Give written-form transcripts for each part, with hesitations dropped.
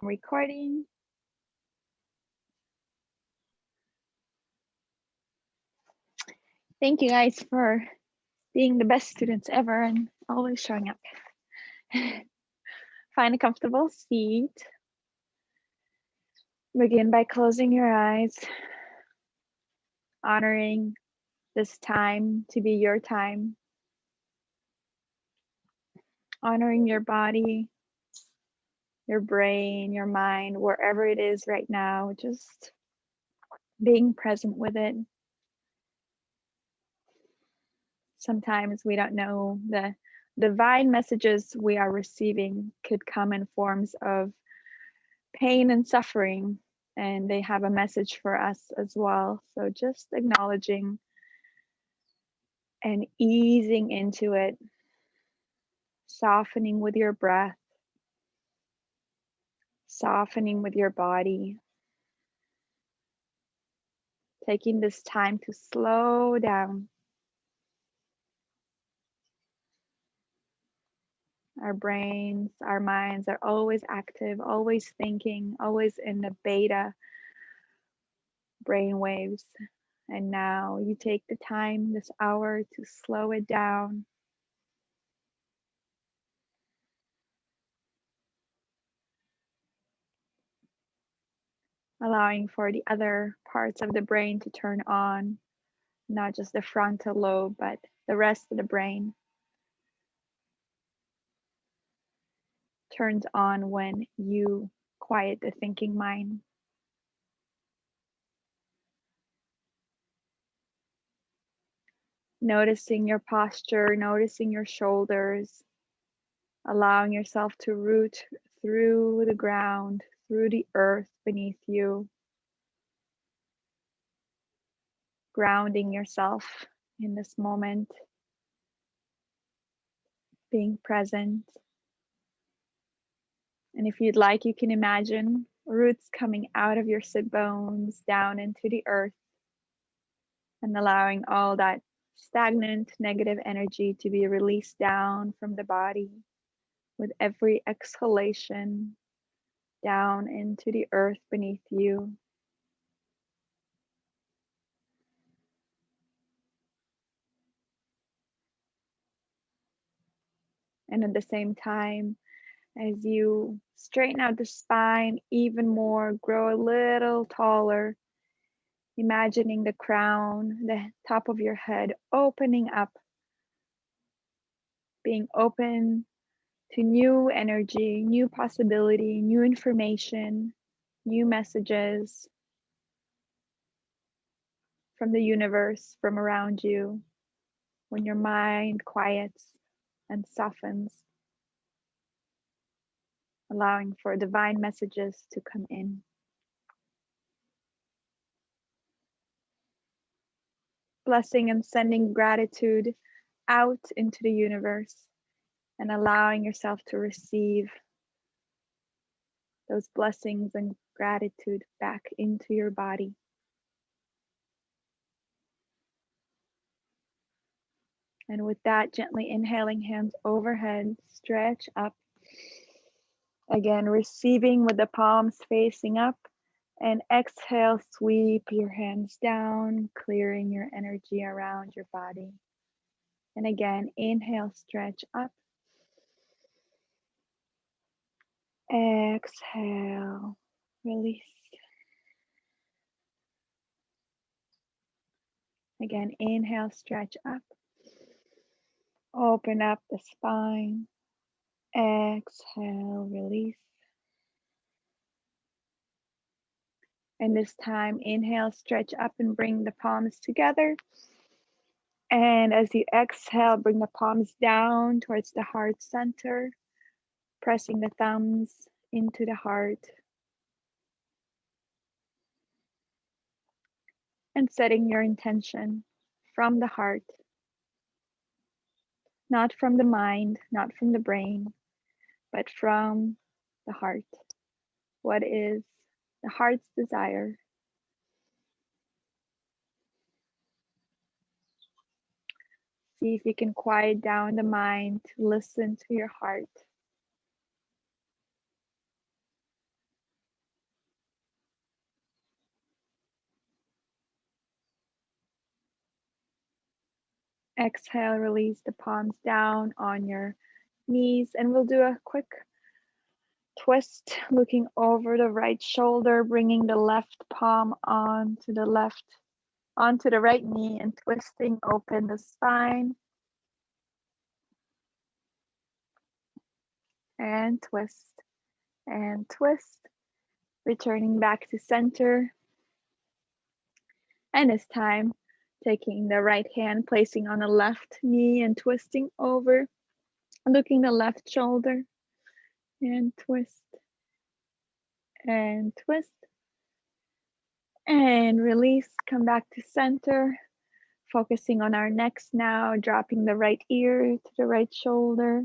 Recording. Thank you guys for being the best students ever and always showing up. Find a comfortable seat. Begin by closing your eyes, honoring this time to be your time, honoring your body, your brain, your mind, wherever it is right now, just being present with it. Sometimes we don't know the divine messages we are receiving could come in forms of pain and suffering, and they have a message for us as well. So just acknowledging and easing into it, softening with your breath, softening with your body, taking this time to slow down. Our brains, our minds are always active, always thinking, always in the beta brain waves. And now you take the time this hour to slow it down, allowing for the other parts of the brain to turn on, not just the frontal lobe, but the rest of the brain turns on when you quiet the thinking mind. Noticing your posture, noticing your shoulders, allowing yourself to root through the ground, through the earth beneath you, grounding yourself in this moment, being present. And if you'd like, you can imagine roots coming out of your sit bones down into the earth and allowing all that stagnant negative energy to be released down from the body with every exhalation down into the earth beneath you. And at the same time, as you straighten out the spine even more, grow a little taller, imagining the crown, the top of your head opening up, being open to new energy, new possibility, new information, new messages from the universe, from around you, when your mind quiets and softens, allowing for divine messages to come in. Blessing and sending gratitude out into the universe and allowing yourself to receive those blessings and gratitude back into your body. And with that, gently inhaling, hands overhead, stretch up. Again, receiving with the palms facing up. And exhale, sweep your hands down, clearing your energy around your body. And again, inhale, stretch up. Exhale, release. Again, inhale, stretch up. Open up the spine. Exhale, release. And this time, inhale, stretch up and bring the palms together. And as you exhale, bring the palms down towards the heart center, pressing the thumbs into the heart. And setting your intention from the heart, not from the mind, not from the brain, but from the heart. What is the heart's desire? See if you can quiet down the mind to listen to your heart. Exhale, release the palms down on your knees, and we'll do a quick twist, looking over the right shoulder, bringing the left palm onto the right knee and twisting open the spine. And twist and twist, returning back to center. And this time, taking the right hand, placing on the left knee and twisting over, looking the left shoulder and twist and twist and release. Come back to center, focusing on our necks now, dropping the right ear to the right shoulder,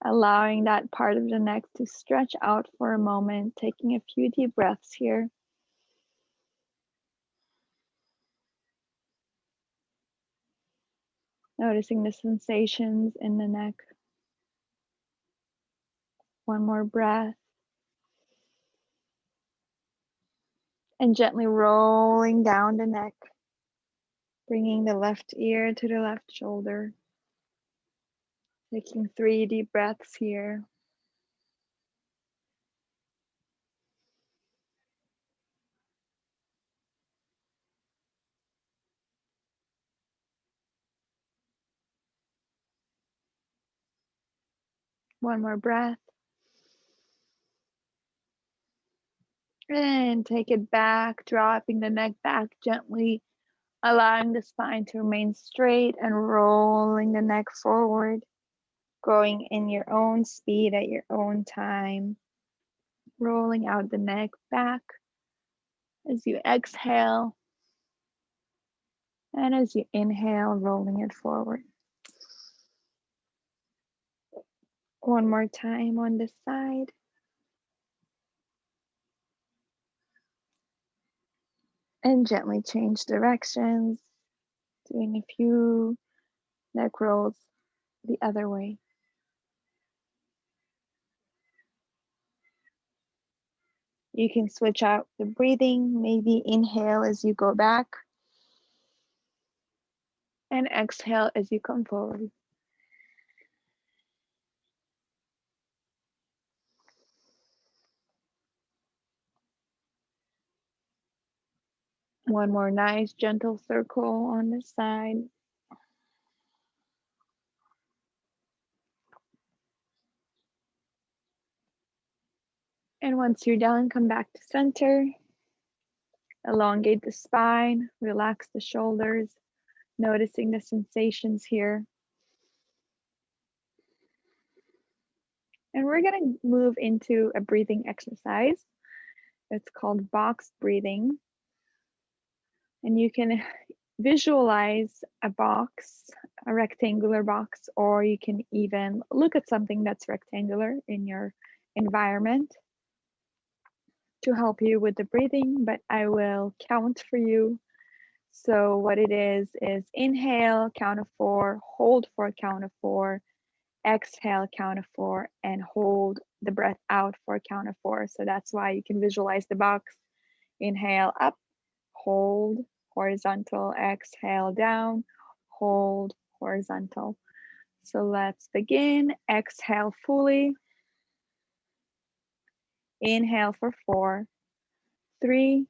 allowing that part of the neck to stretch out for a moment, taking a few deep breaths here. Noticing the sensations in the neck. One more breath. And gently rolling down the neck, bringing the left ear to the left shoulder. Taking 3 deep breaths here. One more breath. And take it back, dropping the neck back gently, allowing the spine to remain straight and rolling the neck forward, going in your own speed at your own time, rolling out the neck back as you exhale, and as you inhale, rolling it forward. One more time on this side. And gently change directions, doing a few neck rolls the other way. You can switch out the breathing, maybe inhale as you go back and exhale as you come forward. One more nice gentle circle on this side. And once you're done, come back to center. Elongate the spine, relax the shoulders, noticing the sensations here. And we're gonna move into a breathing exercise. It's called box breathing. And you can visualize a box, a rectangular box, or you can even look at something that's rectangular in your environment to help you with the breathing, but I will count for you. So what it is inhale, count of 4, hold for a count of 4, exhale, count of 4, and hold the breath out for a count of 4. So that's why you can visualize the box. Inhale up, hold, horizontal, exhale down, hold, horizontal. So let's begin. Exhale fully. Inhale for 4, 3,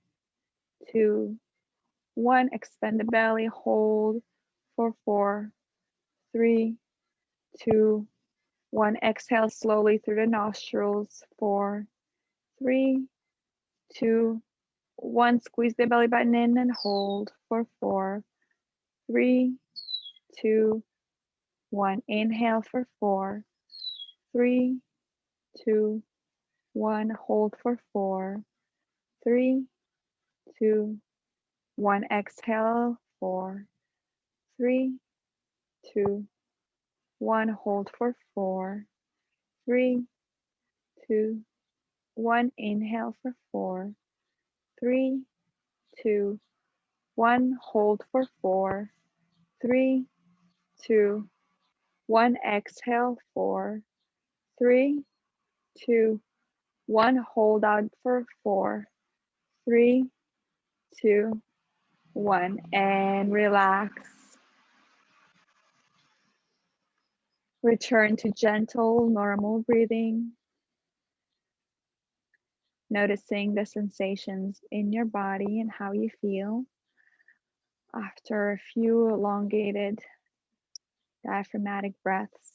2, 1. Expand the belly, hold for 4, 3, 2, 1. Exhale slowly through the nostrils, 4, 3, 2, 1. Squeeze the belly button in and hold for 4, 3, 2, 1. Inhale for 4, 3, 2, 1. Hold for 4, 3, 2, 1. Exhale, 4, 3, 2, 1. Hold for 4, 3, 2, 1. Inhale for 4, 3, 2, 1. Hold for 4, 3, 2, 1. Exhale, 4, 3, 2, 1. Hold out for 4, 3, 2, 1. And relax. Return to gentle, normal breathing. Noticing the sensations in your body and how you feel after a few elongated diaphragmatic breaths.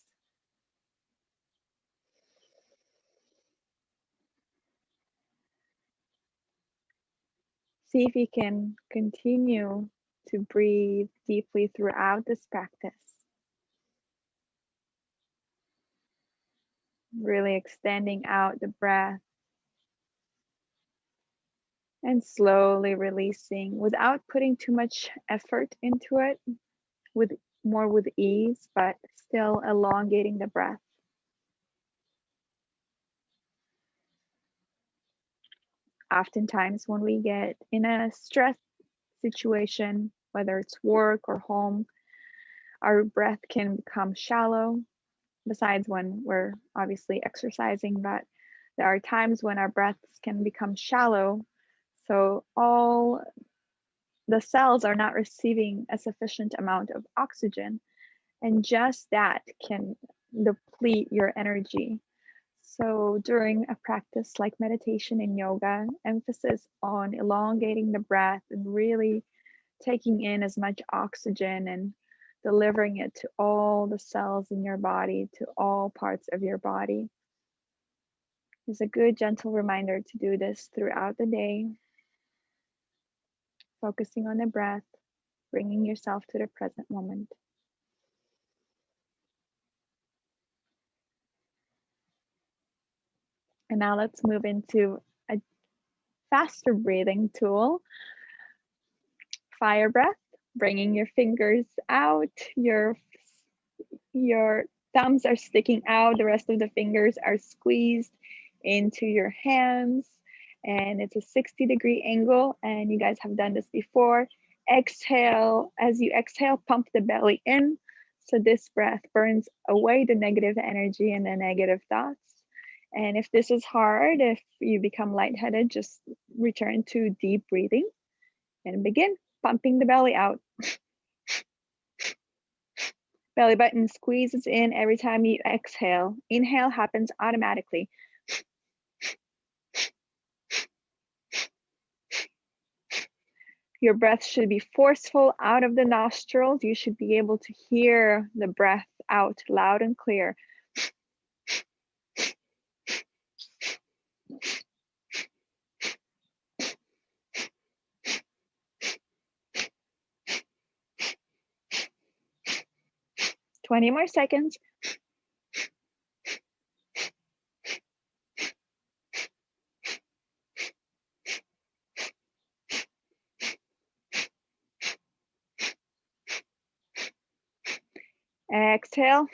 See if you can continue to breathe deeply throughout this practice. Really extending out the breath and slowly releasing without putting too much effort into it, with ease, but still elongating the breath. Oftentimes when we get in a stress situation, whether it's work or home, our breath can become shallow, besides when we're obviously exercising, but there are times when our breaths can become shallow. So all the cells are not receiving a sufficient amount of oxygen, and just that can deplete your energy. So during a practice like meditation and yoga, emphasis on elongating the breath and really taking in as much oxygen and delivering it to all the cells in your body, to all parts of your body, is a good gentle reminder to do this throughout the day, focusing on the breath, bringing yourself to the present moment. And now let's move into a faster breathing tool, fire breath, bringing your fingers out, your thumbs are sticking out, the rest of the fingers are squeezed into your hands, and it's a 60-degree angle, and you guys have done this before. Exhale, as you exhale, pump the belly in, so this breath burns away the negative energy and the negative thoughts. And if this is hard, if you become lightheaded, just return to deep breathing and begin pumping the belly out. Belly button squeezes in every time you exhale. Inhale happens automatically. Your breath should be forceful out of the nostrils. You should be able to hear the breath out loud and clear. 20 more seconds. Exhale,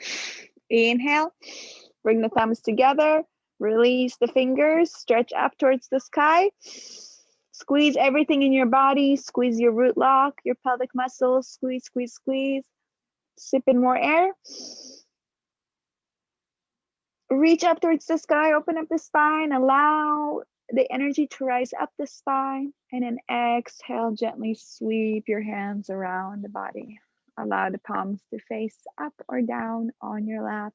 inhale, bring the thumbs together, release the fingers, stretch up towards the sky, squeeze everything in your body, squeeze your root lock, your pelvic muscles, squeeze, squeeze, squeeze, sip in more air. Reach up towards the sky, open up the spine, allow the energy to rise up the spine, and then exhale, gently sweep your hands around the body. Allow the palms to face up or down on your lap,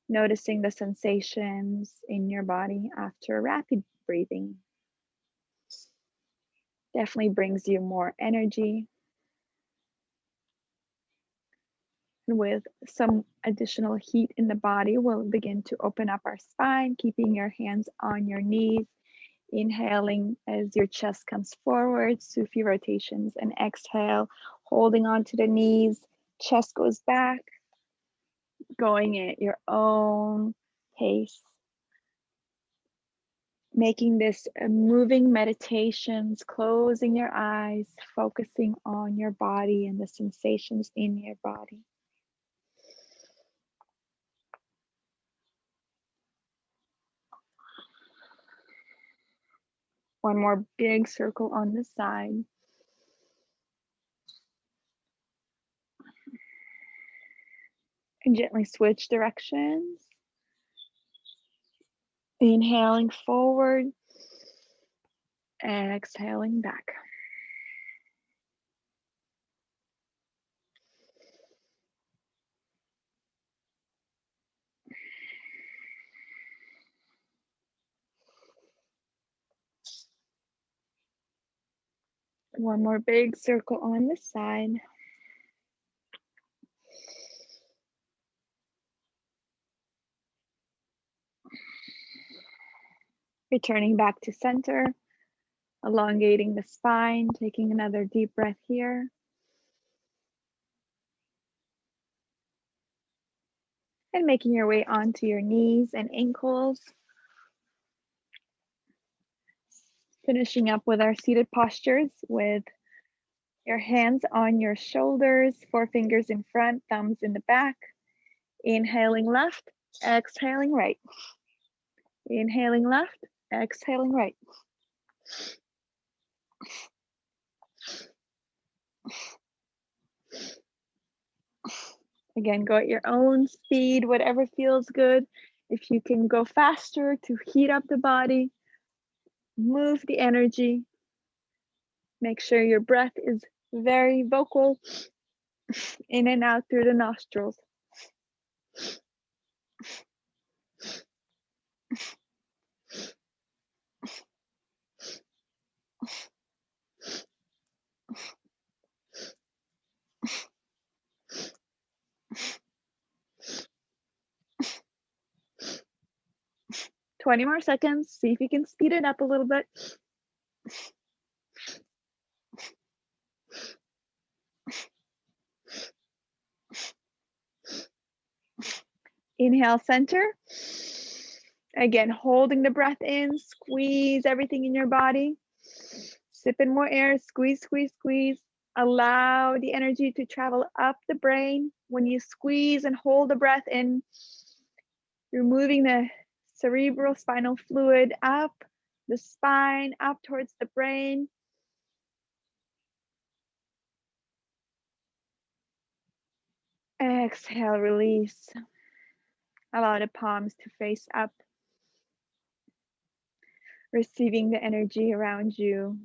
noticing the sensations in your body after rapid breathing. Definitely brings you more energy. And with some additional heat in the body, we'll begin to open up our spine, keeping your hands on your knees, inhaling as your chest comes forward, Sufi rotations, and exhale, holding on to the knees, chest goes back, going at your own pace. Making this moving meditations, closing your eyes, focusing on your body and the sensations in your body. One more big circle on the side. And gently switch directions. Inhaling forward, exhaling back. One more big circle on this side. Returning back to center, elongating the spine, taking another deep breath here. And making your way onto your knees and ankles. Finishing up with our seated postures with your hands on your shoulders, 4 fingers in front, thumbs in the back. Inhaling left, exhaling right. Inhaling left, exhaling right. Again, go at your own speed, whatever feels good. If you can go faster to heat up the body, move the energy. Make sure your breath is very vocal, in and out through the nostrils. Twenty more seconds. See if you can speed it up a little bit. Inhale, center. Again, holding the breath in, squeeze everything in your body. Sip in more air, squeeze, squeeze, squeeze. Allow the energy to travel up the brain. When you squeeze and hold the breath in, you're moving the cerebral spinal fluid up the spine, up towards the brain. Exhale, release. Allow the palms to face up, receiving the energy around you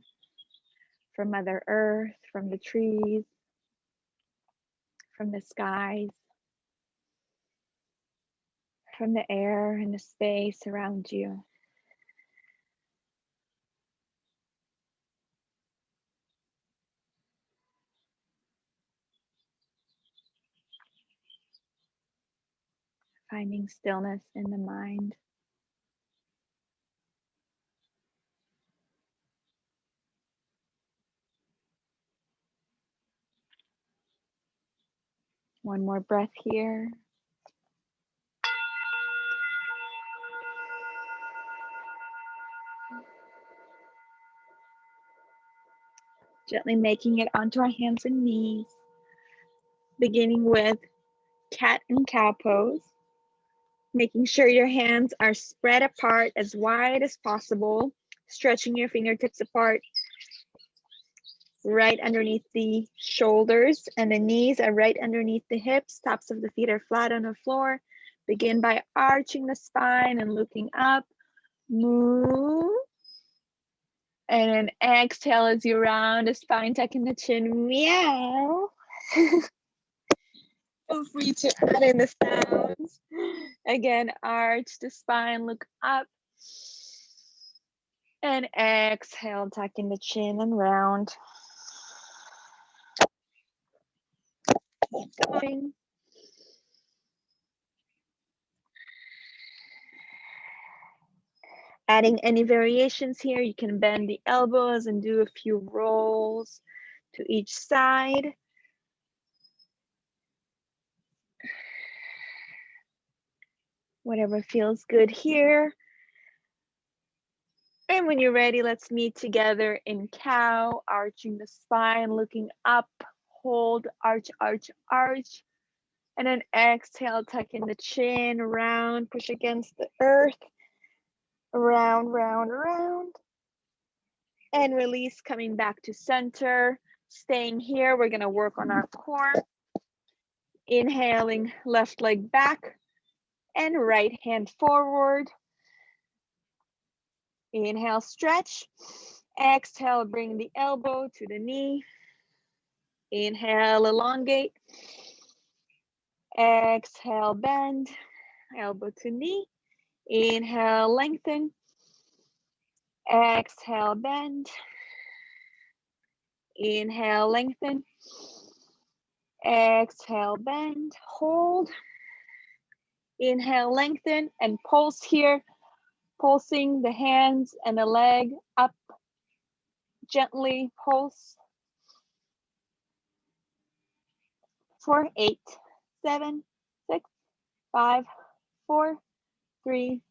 from Mother Earth, from the trees, from the skies, from the air and the space around you. Finding stillness in the mind. One more breath here. Gently making it onto our hands and knees. Beginning with cat and cow pose. Making sure your hands are spread apart as wide as possible. Stretching your fingertips apart right underneath the shoulders, and the knees are right underneath the hips. Tops of the feet are flat on the floor. Begin by arching the spine and looking up. Move. And then exhale as you round the spine, tucking the chin. Meow. Feel free to add in the sounds. Again, arch the spine, look up. And exhale, tucking the chin and round. Keep going. Adding any variations here, you can bend the elbows and do a few rolls to each side. Whatever feels good here. And when you're ready, let's meet together in cow, arching the spine, looking up, hold, arch, arch, arch. And then exhale, tuck in the chin, round, push against the earth. Round, round, round. And release, coming back to center. Staying here, we're gonna work on our core. Inhaling, left leg back and right hand forward. Inhale, stretch. Exhale, bring the elbow to the knee. Inhale, elongate. Exhale, bend. Elbow to knee. Inhale, lengthen. Exhale, bend. Inhale, lengthen. Exhale, bend, hold. Inhale, lengthen, and pulse here. Pulsing the hands and the leg up. Gently pulse. For 8, 7, 6, 5, 4, 3,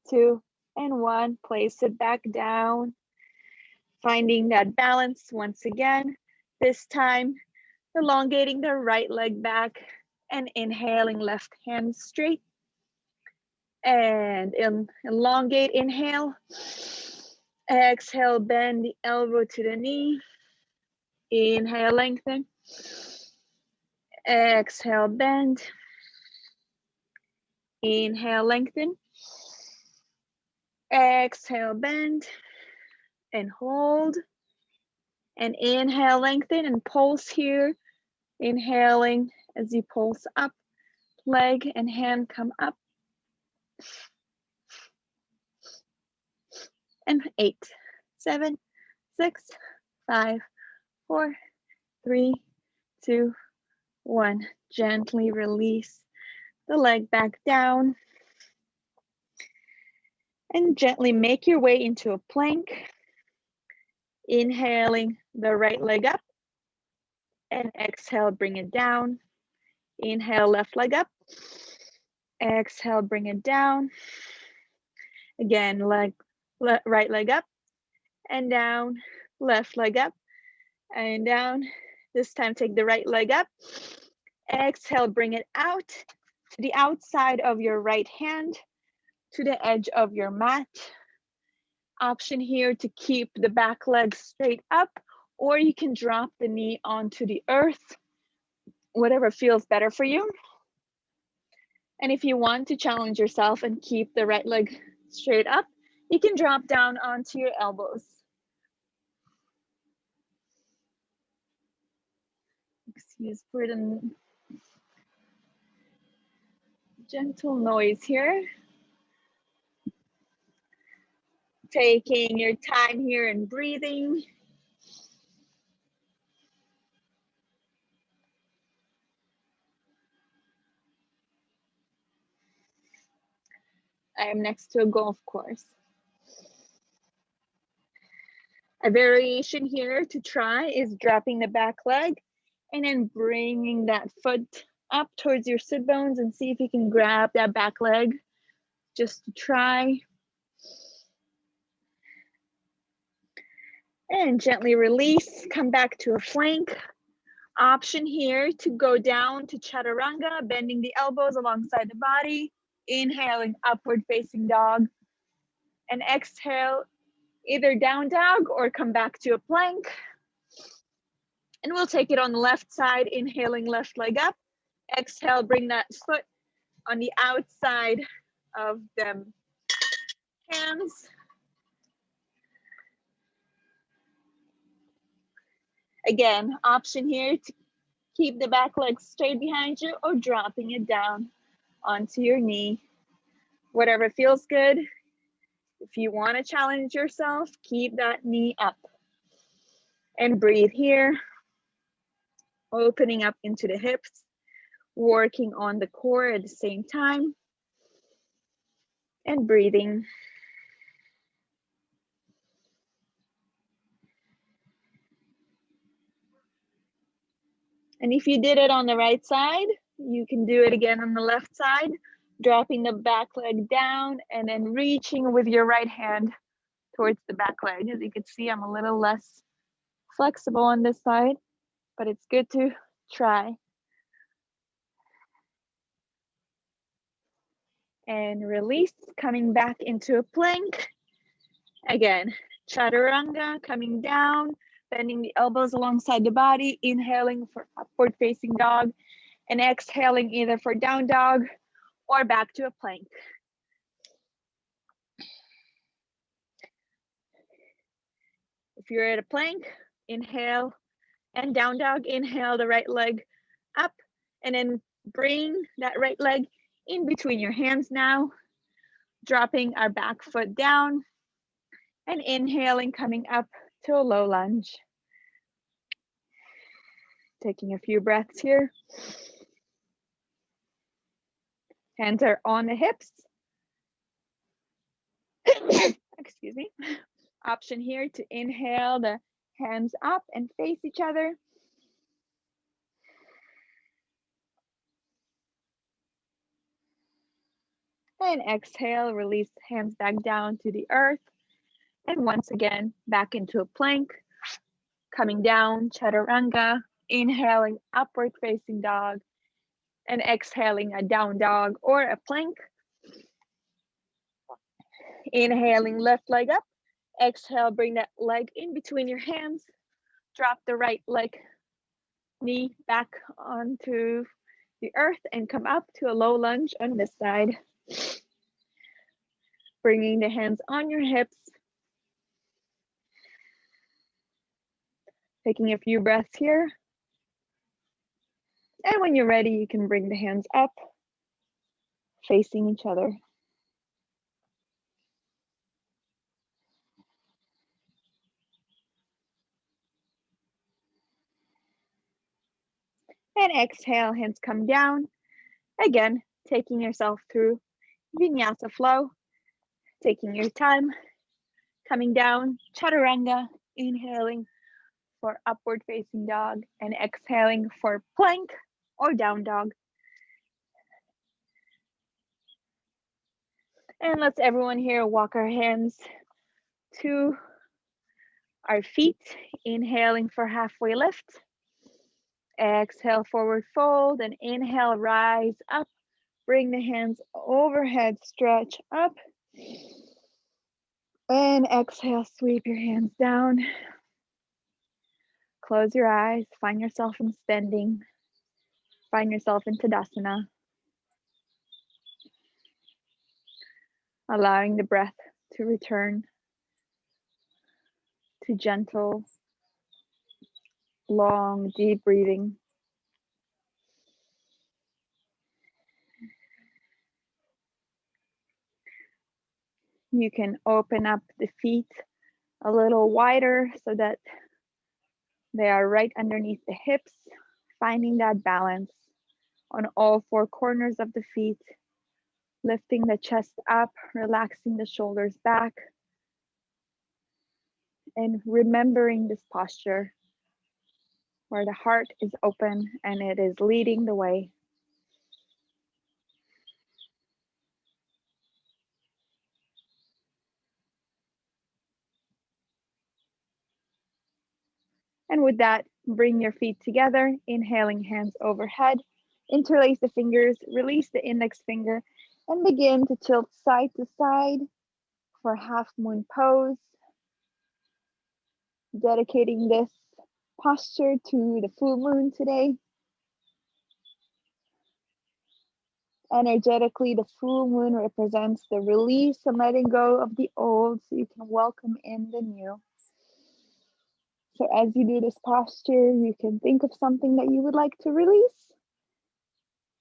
2, and 1. Place it back down. Finding that balance once again. This time, elongating the right leg back and inhaling left hand straight. And elongate, inhale. Exhale, bend the elbow to the knee. Inhale, lengthen. Exhale, bend. Inhale, lengthen. Exhale, bend and hold. And inhale, lengthen and pulse here. Inhaling as you pulse up, leg and hand come up. And 8, 7, 6, 5, 4, 3, 2, 1. Gently release the leg back down. And gently make your way into a plank. Inhaling the right leg up. And exhale, bring it down. Inhale, left leg up. Exhale, bring it down. Again, right leg up and down. Left leg up and down. This time, take the right leg up. Exhale, bring it out to the outside of your right hand, to the edge of your mat. Option here to keep the back leg straight up, or you can drop the knee onto the earth, whatever feels better for you. And if you want to challenge yourself and keep the right leg straight up, you can drop down onto your elbows. Excuse for the gentle noise here. Taking your time here and breathing. I am next to a golf course. A variation here to try is dropping the back leg and then bringing that foot up towards your sit bones and see if you can grab that back leg just to try. And gently release, come back to a plank. Option here to go down to chaturanga, bending the elbows alongside the body, inhaling upward facing dog, and exhale, either down dog or come back to a plank. And we'll take it on the left side, inhaling left leg up. Exhale, bring that foot on the outside of the hands. Again, option here to keep the back leg straight behind you or dropping it down onto your knee. Whatever feels good. If you want to challenge yourself, keep that knee up. And breathe here. Opening up into the hips, working on the core at the same time. And breathing. And if you did it on the right side, you can do it again on the left side, dropping the back leg down and then reaching with your right hand towards the back leg. As you can see, I'm a little less flexible on this side, but it's good to try. And release, coming back into a plank. Again, chaturanga, coming down, bending the elbows alongside the body, inhaling for upward facing dog, and exhaling either for down dog or back to a plank. If you're at a plank, inhale and down dog, inhale the right leg up, and then bring that right leg in between your hands now, dropping our back foot down and inhaling, coming up to a low lunge. Taking a few breaths here. Hands are on the hips. Excuse me. Option here to inhale the hands up and face each other. And exhale, release hands back down to the earth. And once again, back into a plank. Coming down, chaturanga. Inhaling, upward facing dog. And exhaling, a down dog or a plank. Inhaling, left leg up. Exhale, bring that leg in between your hands. Drop the right leg, knee back onto the earth and come up to a low lunge on this side. Bringing the hands on your hips. Taking a few breaths here. And when you're ready, you can bring the hands up, facing each other. And exhale, hands come down. Again, taking yourself through Vinyasa flow, taking your time, coming down, chaturanga, inhaling for upward facing dog and exhaling for plank or down dog. And let's everyone here walk our hands to our feet, inhaling for halfway lift. Exhale, forward fold, and inhale, rise up. Bring the hands overhead, stretch up. And exhale, sweep your hands down. Close your eyes, find yourself in standing. Find yourself in Tadasana. Allowing the breath to return to gentle, long, deep breathing. You can open up the feet a little wider so that they are right underneath the hips, finding that balance on all four corners of the feet, lifting the chest up, relaxing the shoulders back, and remembering this posture where the heart is open and it is leading the way. And with that, bring your feet together, inhaling hands overhead, interlace the fingers, release the index finger, and begin to tilt side to side for half moon pose. Dedicating this posture to the full moon today. Energetically, the full moon represents the release and letting go of the old so you can welcome in the new. So as you do this posture, you can think of something that you would like to release.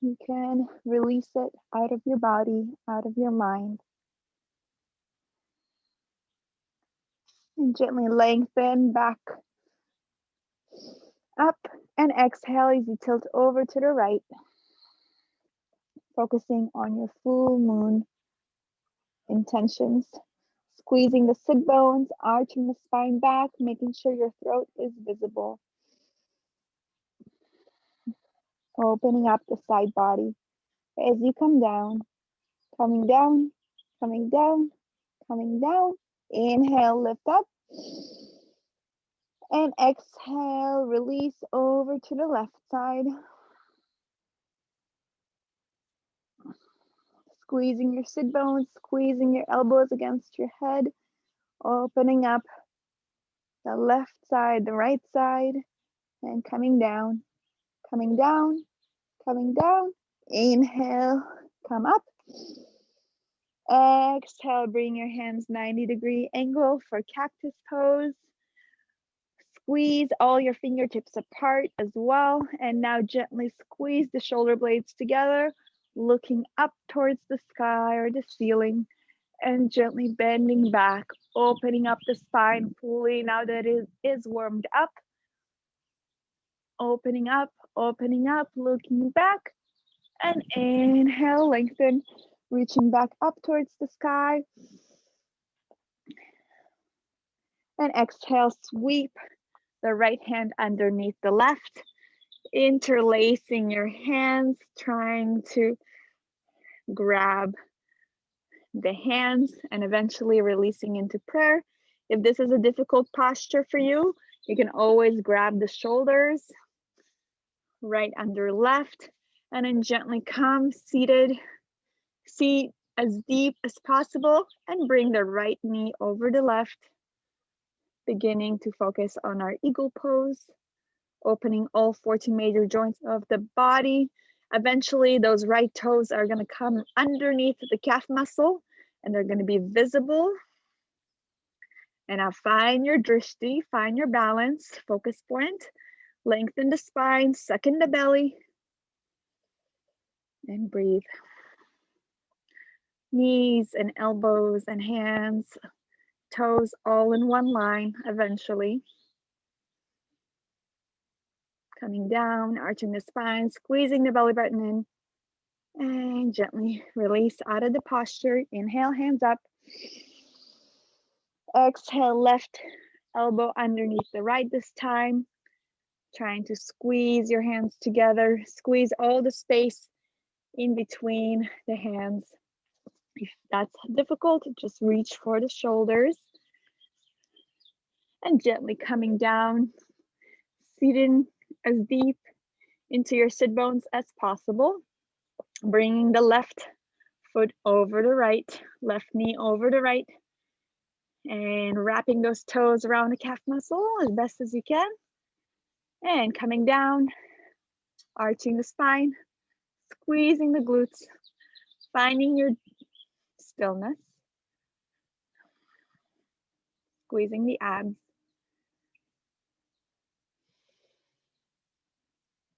You can release it out of your body, out of your mind. And gently lengthen back up and exhale as you tilt over to the right. Focusing on your full moon intentions. Squeezing the sit bones, arching the spine back, making sure your throat is visible. Opening up the side body. As you come down, coming down, coming down, coming down. Inhale, lift up. And exhale, release over to the left side. Squeezing your sit bones, squeezing your elbows against your head. Opening up the left side, the right side, and coming down, coming down, coming down. Inhale, come up. Exhale, bring your hands 90-degree angle for cactus pose. Squeeze all your fingertips apart as well. And now gently squeeze the shoulder blades together, looking up towards the sky or the ceiling, and gently bending back, opening up the spine fully now that it is warmed up. opening up, looking back, and inhale, lengthen, reaching back up towards the sky. And exhale, sweep the right hand underneath the left, interlacing your hands, trying to grab the hands and eventually releasing into prayer. If this is a difficult posture for you, you can always grab the shoulders, right under left, and then gently come seated, seat as deep as possible, and bring the right knee over the left, beginning to focus on our eagle pose, opening all 14 major joints of the body. Eventually, those right toes are going to come underneath the calf muscle and they're going to be visible. And now find your drishti, find your balance, focus point, lengthen the spine, suck in the belly, and breathe. Knees and elbows and hands, toes all in one line eventually. Coming down, arching the spine, squeezing the belly button in, and gently release out of the posture. Inhale, hands up. Exhale, left elbow underneath the right this time. Trying to squeeze your hands together, squeeze all the space in between the hands. If that's difficult, just reach for the shoulders. And gently coming down, seating as deep into your sit bones as possible. Bringing the left foot over the right, left knee over the right, and wrapping those toes around the calf muscle as best as you can. And coming down, arching the spine, squeezing the glutes, finding your stillness, squeezing the abs.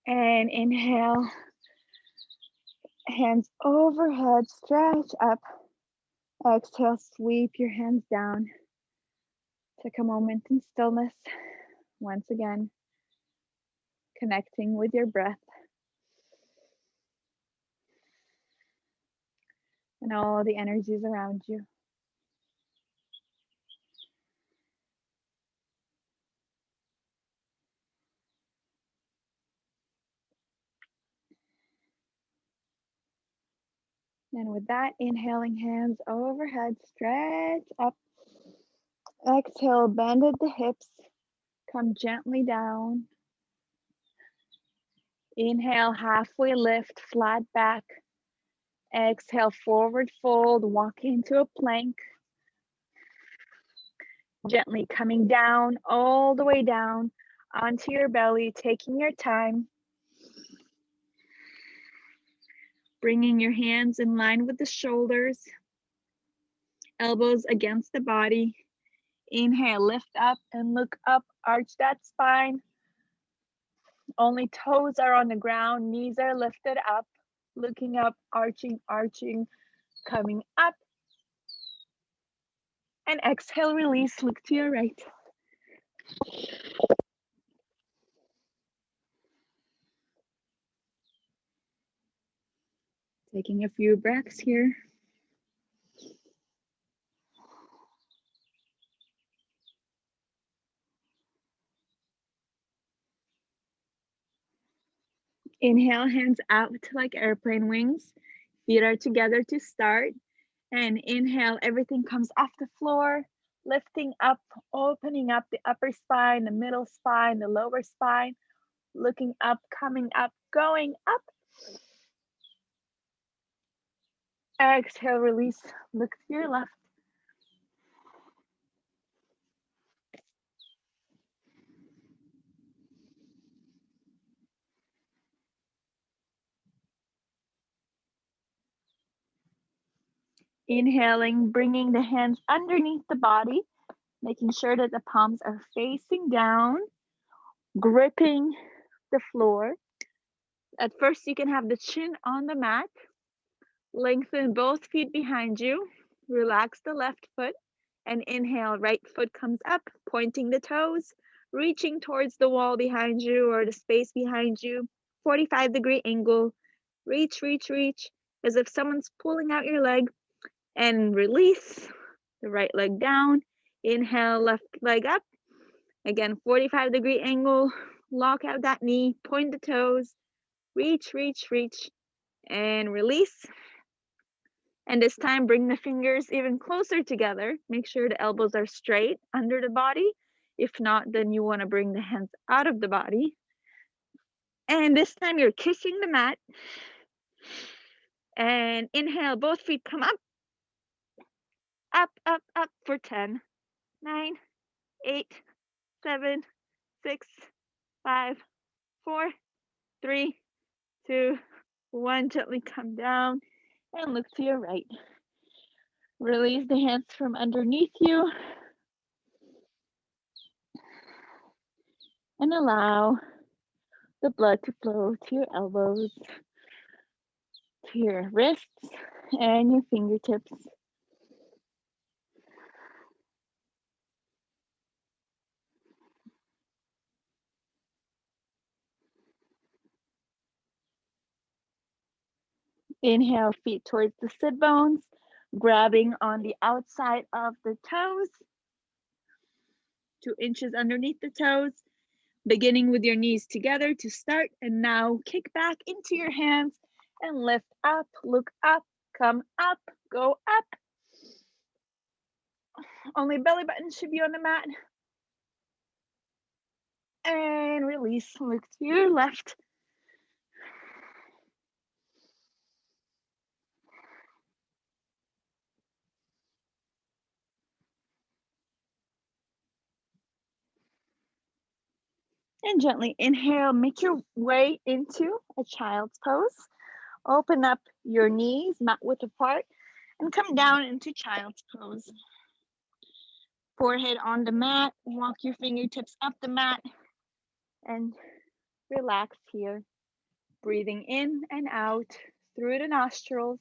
And inhale, hands overhead, stretch up. Exhale, sweep your hands down. Take a moment in stillness. Once again, connecting with your breath and all the energies around you. And with that, inhaling, hands overhead, stretch up. Exhale, bend at the hips, come gently down. Inhale, halfway lift, flat back. Exhale, forward fold, walk into a plank. Gently coming down, all the way down onto your belly, taking your time. Bringing your hands in line with the shoulders, elbows against the body. Inhale, lift up and look up, arch that spine. Only toes are on the ground, knees are lifted up, looking up, arching, coming up. And exhale, release, look to your right. Taking a few breaths here. Inhale, hands out like airplane wings. Feet are together to start. And inhale, everything comes off the floor, lifting up, opening up the upper spine, the middle spine, the lower spine, looking up, coming up, going up. Exhale, release, look to your left. Inhaling, bringing the hands underneath the body, making sure that the palms are facing down, gripping the floor. At first, you can have the chin on the mat. Lengthen both feet behind you. Relax the left foot and inhale, right foot comes up, pointing the toes. reaching towards the wall behind you or the space behind you. 45-degree angle. Reach, reach, reach, as if someone's pulling out your leg. And release the right leg down. Inhale, left leg up. Again, 45-degree angle. Lock out that knee, point the toes. Reach, reach, reach, and release. And this time, bring the fingers even closer together. Make sure the elbows are straight under the body. If not, then you want to bring the hands out of the body. And this time, you're kissing the mat. And inhale, both feet come up. Up, up, up for 10, 9, 8, 7, 6, 5, 4, 3, 2, 1. Gently come down and look to your right. Release the hands from underneath you and allow the blood to flow to your elbows, to your wrists, and your fingertips. Inhale, feet towards the sit bones, grabbing on the outside of the toes, 2 inches underneath the toes, beginning with your knees together to start. And now kick back into your hands and lift up, look up, come up, go up. Only belly button should be on the mat. And release, look to your left. And gently inhale, make your way into a child's pose. Open up your knees, mat width apart, and come down into child's pose. Forehead on the mat, walk your fingertips up the mat, and relax here. Breathing in and out through the nostrils.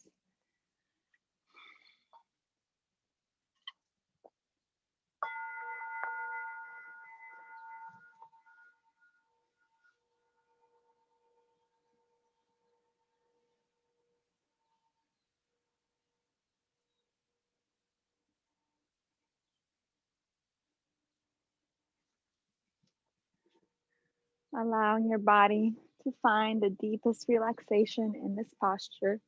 Allowing your body to find the deepest relaxation in this posture.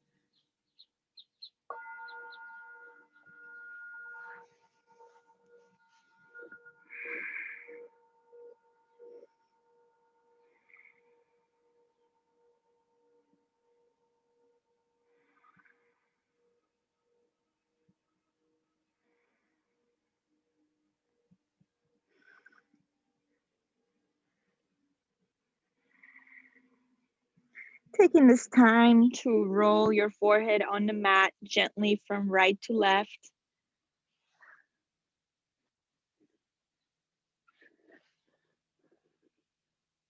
Taking this time to roll your forehead on the mat gently from right to left.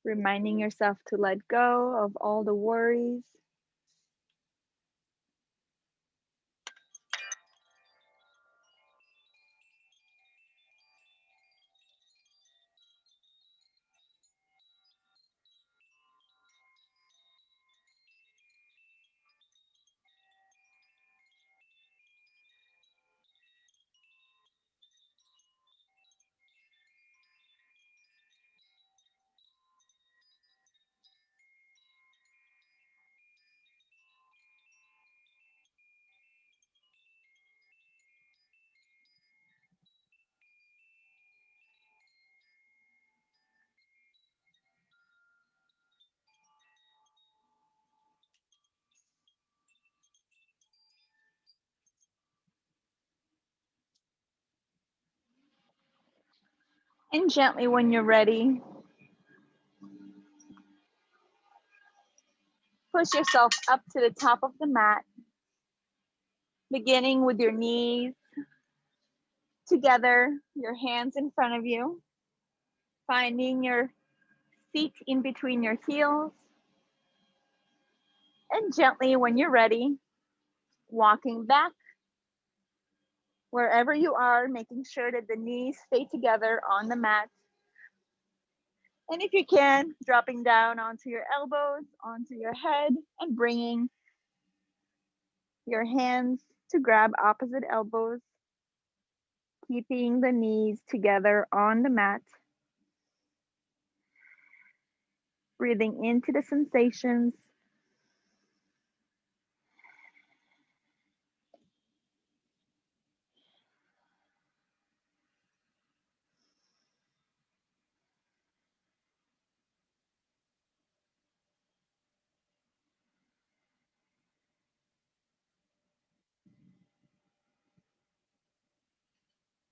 Reminding yourself to let go of all the worries. And gently, when you're ready, push yourself up to the top of the mat, beginning with your knees together, your hands in front of you, finding your feet in between your heels. And gently, when you're ready, walking back wherever you are, making sure that the knees stay together on the mat. And if you can, dropping down onto your elbows, onto your head, and bringing your hands to grab opposite elbows, keeping the knees together on the mat. Breathing into the sensations.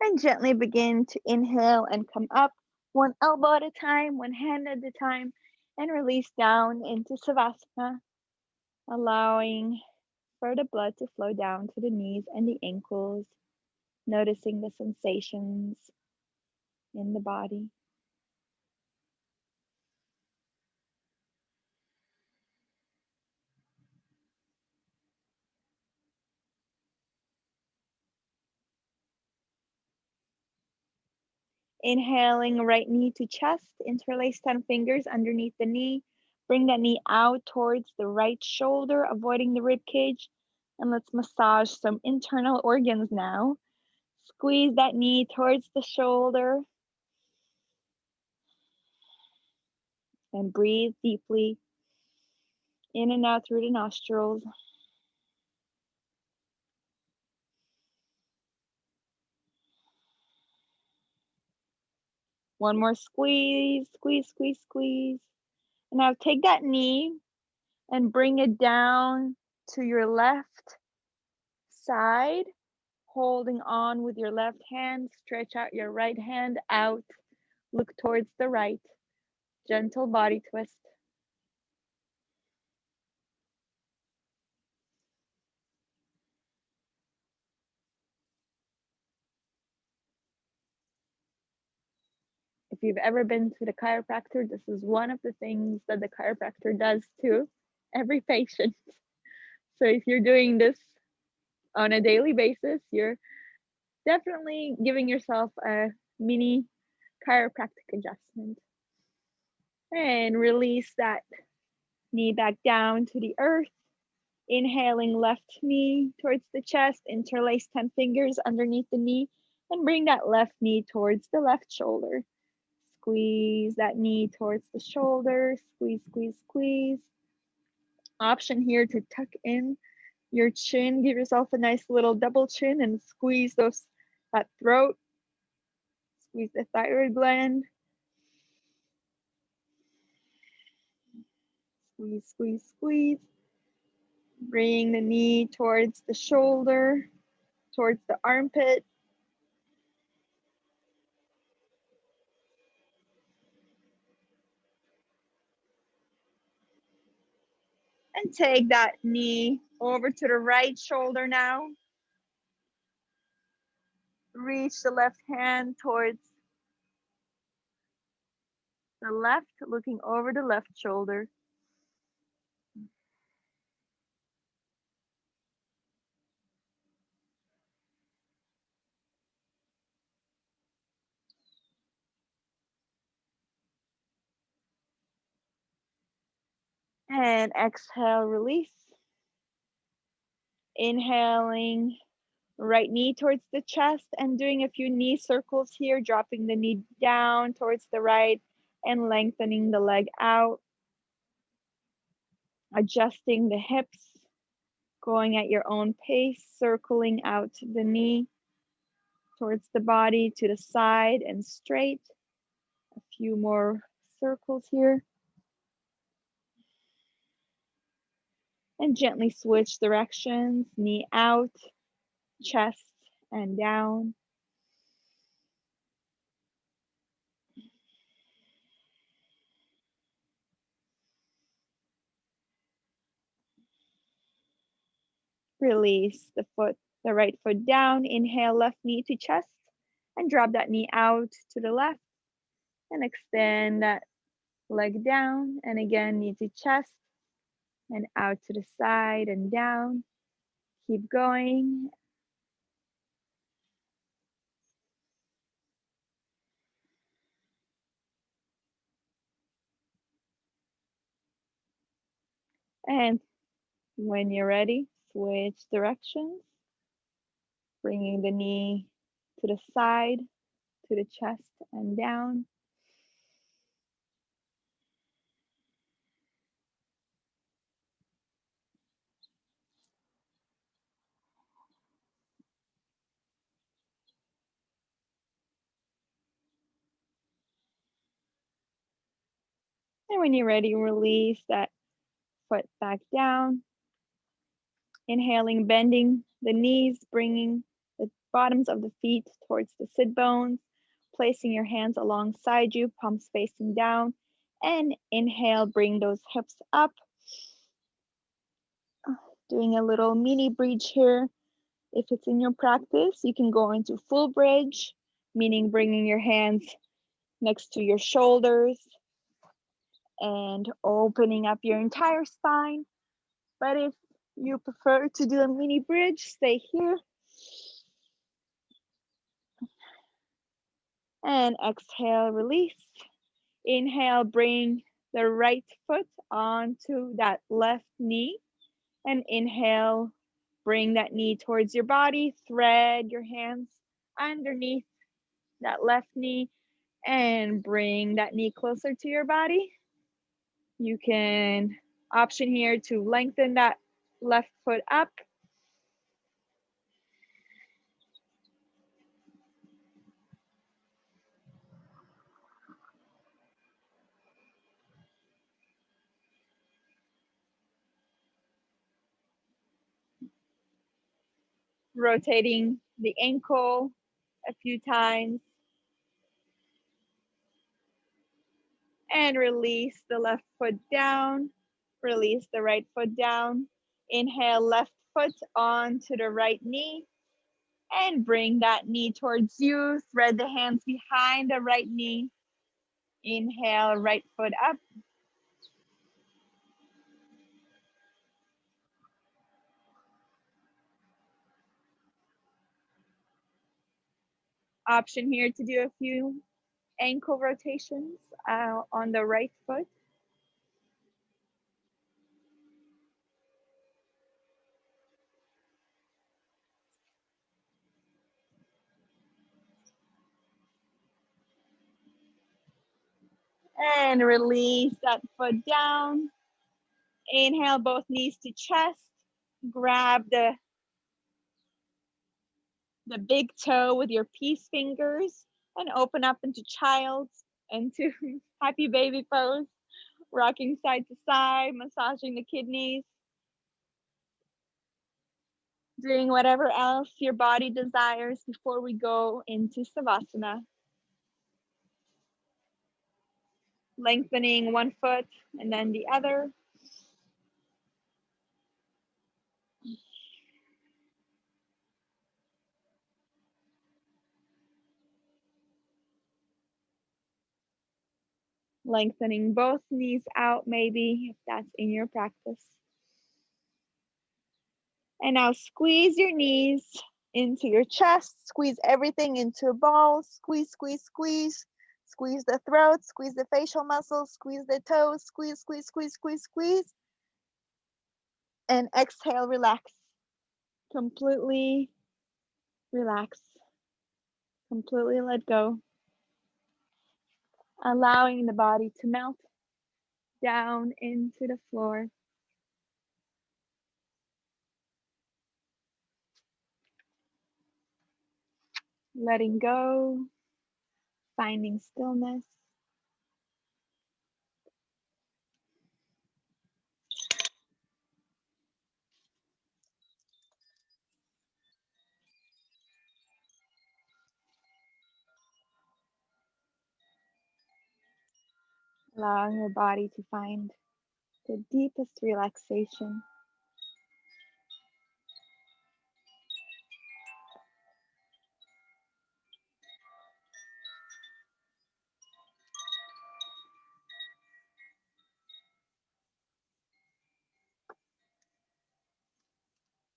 And gently begin to inhale and come up, one elbow at a time, one hand at a time, and release down into Savasana, allowing for the blood to flow down to the knees and the ankles, noticing the sensations in the body. Inhaling, right knee to chest, interlace 10 fingers underneath the knee. Bring that knee out towards the right shoulder, avoiding the rib cage. And let's massage some internal organs now. Squeeze that knee towards the shoulder. And breathe deeply in and out through the nostrils. One more squeeze, squeeze, squeeze, squeeze. And now take that knee and bring it down to your left side, holding on with your left hand. Stretch out your right hand out. Look towards the right. Gentle body twist. If you've ever been to the chiropractor, this is one of the things that the chiropractor does to every patient. So if you're doing this on a daily basis, you're definitely giving yourself a mini chiropractic adjustment. And release that knee back down to the earth. Inhaling left knee towards the chest, interlace 10 fingers underneath the knee, and bring that left knee towards the left shoulder. Squeeze that knee towards the shoulder, squeeze, squeeze, squeeze. Option here to tuck in your chin, give yourself a nice little double chin and squeeze that throat, squeeze the thyroid gland. Squeeze, squeeze, squeeze. Bring the knee towards the shoulder, towards the armpit. And take that knee over to the right shoulder now. Reach the left hand towards the left, looking over the left shoulder. And exhale, release. Inhaling, right knee towards the chest and doing a few knee circles here, dropping the knee down towards the right and lengthening the leg out. Adjusting the hips, going at your own pace, circling out the knee towards the body, to the side and straight. A few more circles here. And gently switch directions, knee out, chest and down. Release the right foot down. Inhale, left knee to chest and drop that knee out to the left and extend that leg down. And again, knee to chest and out to the side and down. Keep going. And when you're ready, switch directions, bringing the knee to the side, to the chest and down. And when you're ready, release that foot back down. Inhaling, bending the knees, bringing the bottoms of the feet towards the sit bones, placing your hands alongside you, palms facing down. And inhale, bring those hips up. Doing a little mini bridge here. If it's in your practice, you can go into full bridge, meaning bringing your hands next to your shoulders and opening up your entire spine. But if you prefer to do a mini bridge, stay here. And exhale, release. Inhale, bring the right foot onto that left knee. And inhale, bring that knee towards your body. Thread your hands underneath that left knee and bring that knee closer to your body. You can option here to lengthen that left foot up. Rotating the ankle a few times. And release the left foot down. Release the right foot down. Inhale, left foot onto the right knee. And bring that knee towards you. Thread the hands behind the right knee. Inhale, right foot up. Option here to do a few ankle rotations on the right foot. And release that foot down. Inhale, both knees to chest. Grab the big toe with your peace fingers and open up into child's, into happy baby pose. Rocking side to side, massaging the kidneys. Doing whatever else your body desires before we go into Savasana. Lengthening one foot and then the other. Lengthening both knees out, maybe, if that's in your practice. And now squeeze your knees into your chest. Squeeze everything into a ball. Squeeze, squeeze, squeeze. Squeeze the throat, squeeze the facial muscles, squeeze the toes, squeeze, squeeze, squeeze, squeeze, squeeze. And exhale, relax. Completely relax. Completely let go. Allowing the body to melt down into the floor. Letting go, finding stillness. Allowing your body to find the deepest relaxation.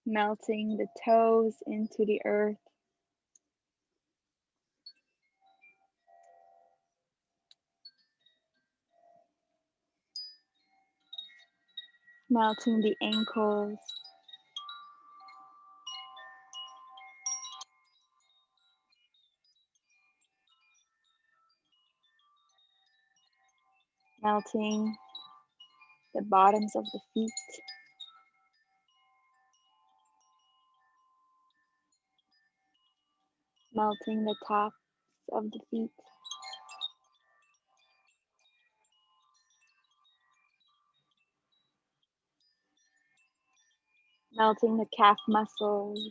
Melting the toes into the earth. melting the ankles, melting the bottoms of the feet, melting the tops of the feet, melting the calf muscles,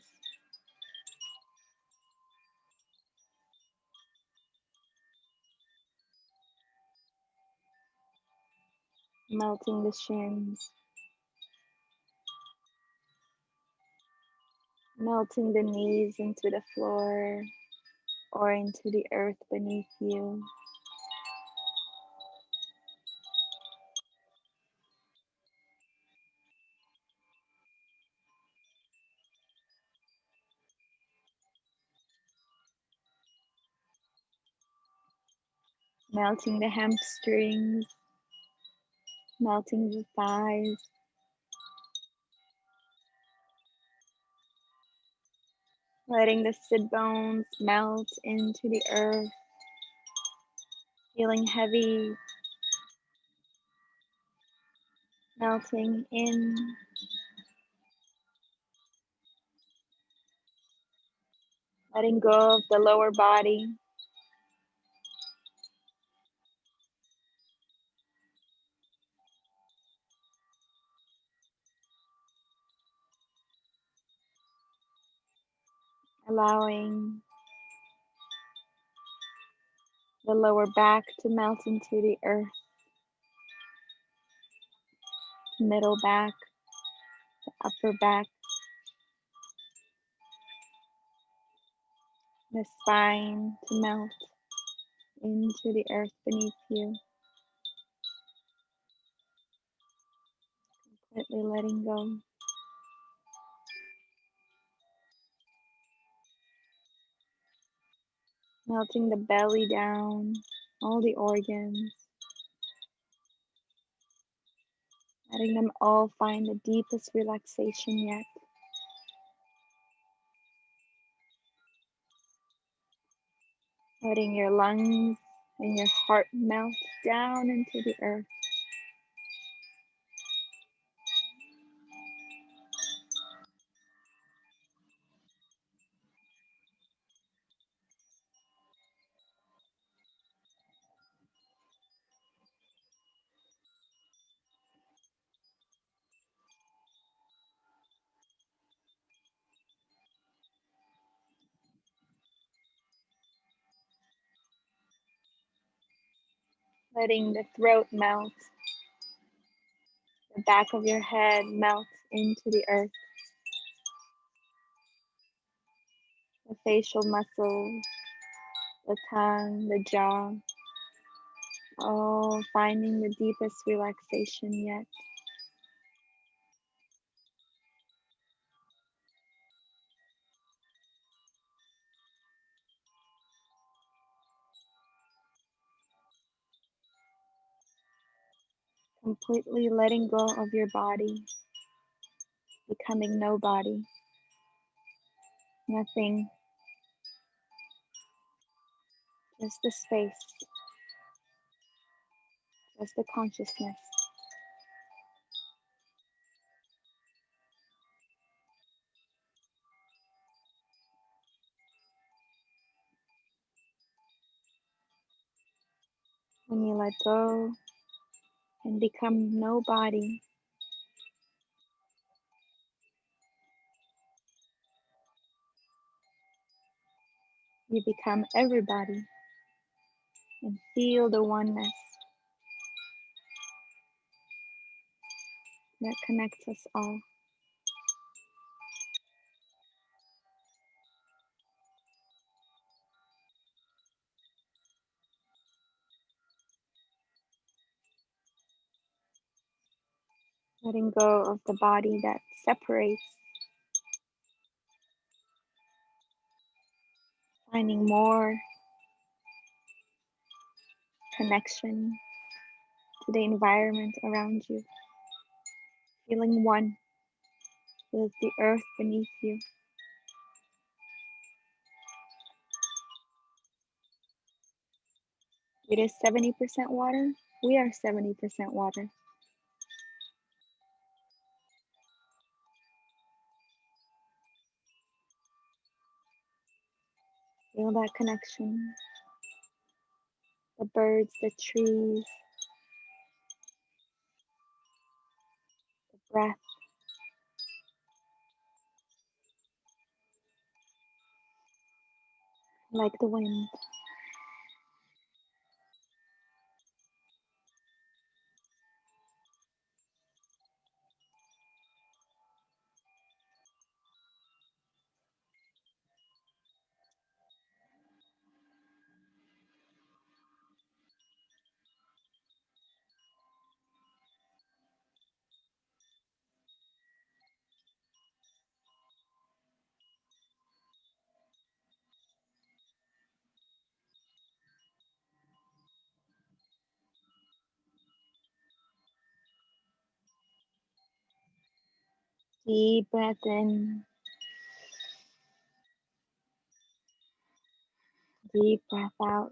melting the shins, melting the knees into the floor or into the earth beneath you. Melting the hamstrings, melting the thighs, letting the sit bones melt into the earth, feeling heavy, melting in, letting go of the lower body, allowing the lower back to melt into the earth, middle back, upper back, the spine to melt into the earth beneath you, completely letting go. Melting the belly down, all the organs, letting them all find the deepest relaxation yet. Letting your lungs and your heart melt down into the earth. Letting the throat melt, the back of your head melt into the earth. The facial muscles, the tongue, the jaw, all finding the deepest relaxation yet. Completely letting go of your body, becoming nobody, nothing, just the space, just the consciousness. When you let go and become nobody, you become everybody and feel the oneness that connects us all. Letting go of the body that separates, finding more connection to the environment around you. feeling one with the earth beneath you. It is 70% water. We are 70% water. Feel that connection. The birds, the trees, the breath, like the wind. Deep breath in, deep breath out.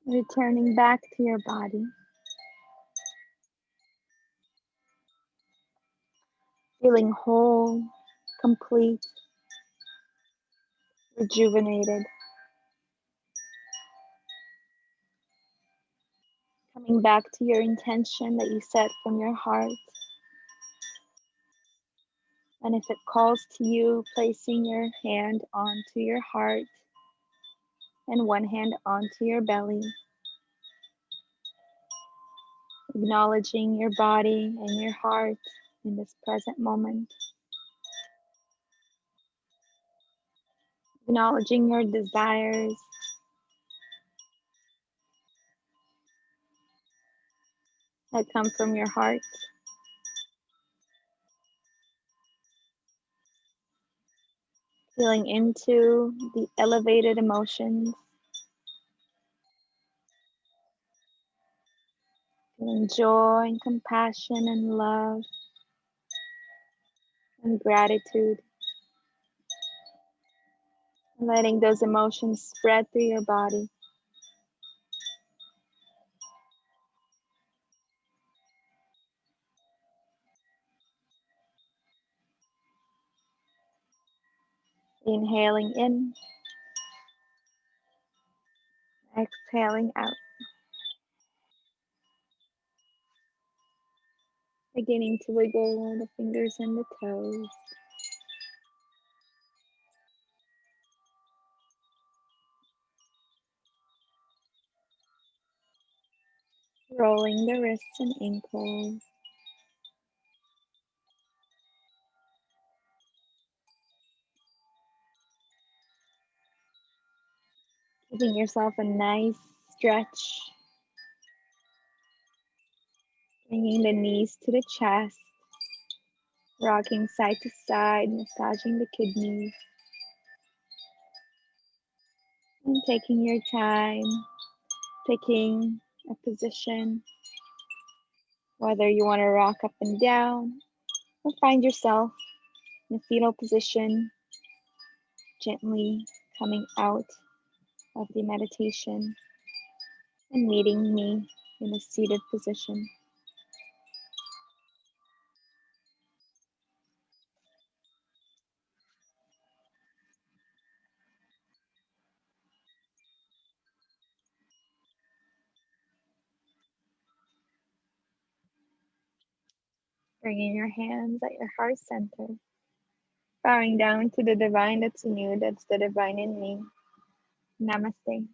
Returning back to your body. Feeling whole, complete, rejuvenated. Coming back to your intention that you set from your heart. And if it calls to you, placing your hand onto your heart and one hand onto your belly. Acknowledging your body and your heart in this present moment. Acknowledging your desires. That come from your heart. Feeling into the elevated emotions. Feeling joy and compassion and love and gratitude. Letting those emotions spread through your body. Inhaling in, exhaling out. Beginning to wiggle the fingers and the toes. Rolling the wrists and ankles. Giving yourself a nice stretch. Bringing the knees to the chest. Rocking side to side, massaging the kidneys. And taking your time, picking a position, whether you want to rock up and down or find yourself in a fetal position, gently coming out of the meditation and meeting me in a seated position. Bringing your hands at your heart center, bowing down to the divine that's in you, that's the divine in me. Namaste.